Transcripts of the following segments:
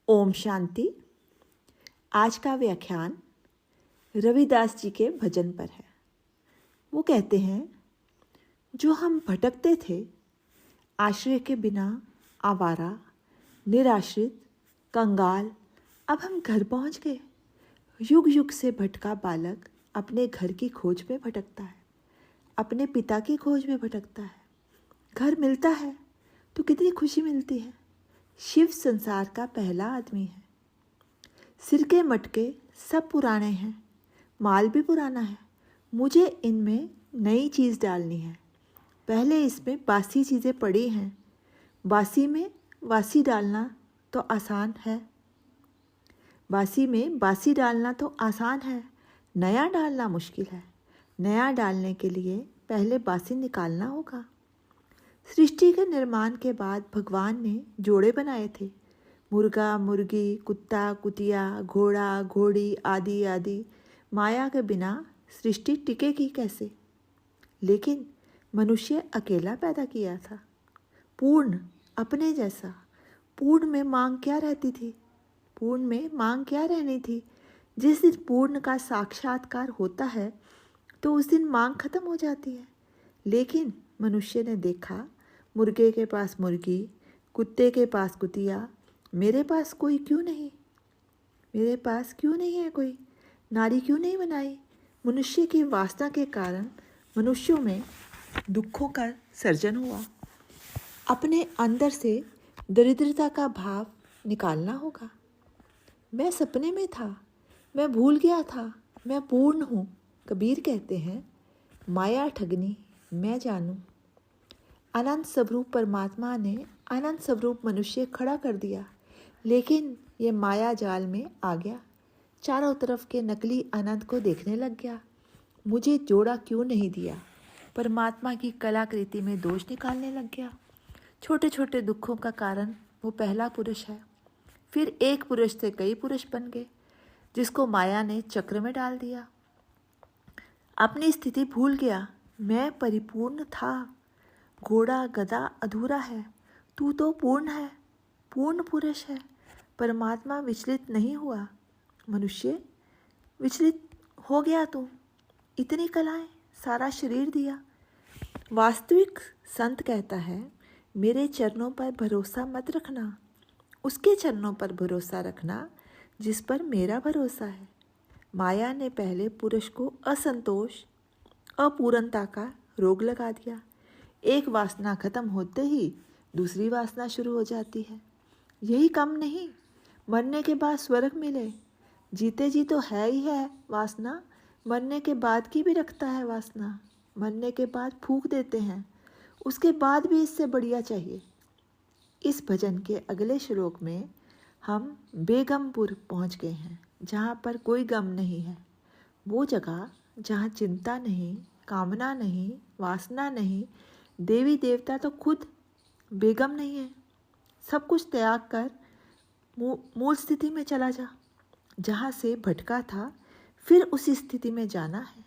ओम शांति। आज का व्याख्यान रविदास जी के भजन पर है। वो कहते हैं, जो हम भटकते थे आश्रय के बिना, आवारा, निराश्रित, कंगाल, अब हम घर पहुंच गए। युग युग से भटका बालक अपने घर की खोज में भटकता है, अपने पिता की खोज में भटकता है। घर मिलता है तो कितनी खुशी मिलती है। शिव संसार का पहला आदमी है। सिर के मटके सब पुराने हैं, माल भी पुराना है। मुझे इनमें नई चीज़ डालनी है। पहले इसमें बासी चीज़ें पड़ी हैं। बासी में वासी डालना तो आसान है। बासी में बासी डालना तो आसान है, नया डालना मुश्किल है। नया डालने के लिए पहले बासी निकालना होगा। सृष्टि के निर्माण के बाद भगवान ने जोड़े बनाए थे, मुर्गा मुर्गी, कुत्ता कुतिया, घोड़ा घोड़ी आदि आदि। माया के बिना सृष्टि टिकेगी कैसे? लेकिन मनुष्य अकेला पैदा किया था, पूर्ण, अपने जैसा। पूर्ण में मांग क्या रहती थी? पूर्ण में मांग क्या रहनी थी? जिस दिन पूर्ण का साक्षात्कार होता है तो उस दिन मांग खत्म हो जाती है। लेकिन मनुष्य ने देखा, मुर्गे के पास मुर्गी, कुत्ते के पास कुतिया, मेरे पास कोई क्यों नहीं? मेरे पास क्यों नहीं है कोई? नारी क्यों नहीं बनाई? मनुष्य की वासना के कारण मनुष्यों में दुखों का सर्जन हुआ। अपने अंदर से दरिद्रता का भाव निकालना होगा। मैं सपने में था, मैं भूल गया था, मैं पूर्ण हूँ। कबीर कहते हैं, माया ठगनी मैं जानूं। अनंत स्वरूप परमात्मा ने अनंत स्वरूप मनुष्य खड़ा कर दिया, लेकिन ये माया जाल में आ गया। चारों तरफ के नकली अनंत को देखने लग गया। मुझे जोड़ा क्यों नहीं दिया? परमात्मा की कलाकृति में दोष निकालने लग गया। छोटे छोटे दुखों का कारण वो पहला पुरुष है। फिर एक पुरुष से कई पुरुष बन गए, जिसको माया ने चक्र में डाल दिया। अपनी स्थिति भूल गया। मैं परिपूर्ण था। घोड़ा गधा अधूरा है, तू तो पूर्ण है, पूर्ण पुरुष है। परमात्मा विचलित नहीं हुआ, मनुष्य विचलित हो गया। तू इतनी कलाएं, सारा शरीर दिया। वास्तविक संत कहता है, मेरे चरणों पर भरोसा मत रखना, उसके चरणों पर भरोसा रखना जिस पर मेरा भरोसा है। माया ने पहले पुरुष को असंतोष, अपूर्णता का रोग लगा दिया। एक वासना खत्म होते ही दूसरी वासना शुरू हो जाती है। यही कम नहीं, मरने के बाद स्वर्ग मिले। जीते जी तो है ही है वासना, मरने के बाद की भी रखता है वासना। मरने के बाद फूंक देते हैं, उसके बाद भी इससे बढ़िया चाहिए। इस भजन के अगले श्लोक में हम बेगमपुर पहुंच गए हैं, जहाँ पर कोई गम नहीं है। वो जगह जहाँ चिंता नहीं, कामना नहीं, वासना नहीं। देवी देवता तो खुद बेगम नहीं है। सब कुछ त्याग कर मूल स्थिति में चला जा, जहाँ से भटका था। फिर उसी स्थिति में जाना है,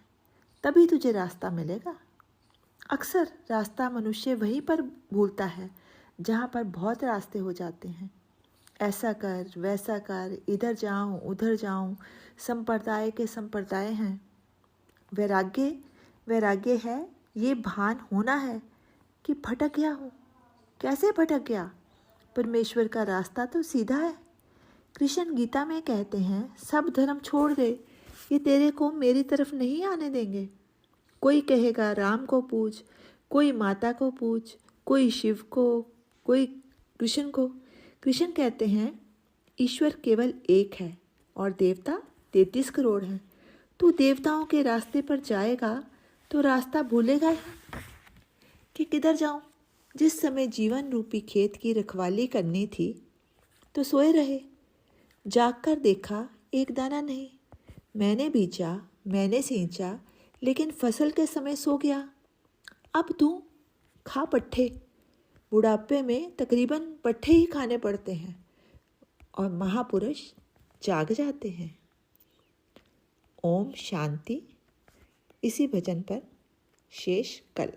तभी तुझे रास्ता मिलेगा। अक्सर रास्ता मनुष्य वहीं पर भूलता है जहाँ पर बहुत रास्ते हो जाते हैं। ऐसा कर, वैसा कर, इधर जाऊं, उधर जाऊं, संप्रदाय के संप्रदाय हैं। वैराग्य वैराग्य है, ये भान होना है कि भटक गया हूँ। कैसे भटक गया? परमेश्वर का रास्ता तो सीधा है। कृष्ण गीता में कहते हैं, सब धर्म छोड़ दे, ये तेरे को मेरी तरफ नहीं आने देंगे। कोई कहेगा राम को पूज, कोई माता को पूज, कोई शिव को, कोई कृष्ण को। कृष्ण कहते हैं, ईश्वर केवल एक है और देवता 33 करोड़ हैं। तू देवताओं के रास्ते पर जाएगा तो रास्ता भूलेगा ही कि किधर जाऊं। जिस समय जीवन रूपी खेत की रखवाली करनी थी तो सोए रहे। जागकर देखा, एक दाना नहीं। मैंने बीजा, मैंने सींचा, लेकिन फसल के समय सो गया। अब तू खा पट्ठे। बुढ़ापे में तकरीबन पट्ठे ही खाने पड़ते हैं और महापुरुष जाग जाते हैं। ओम शांति। इसी भजन पर शेष कल।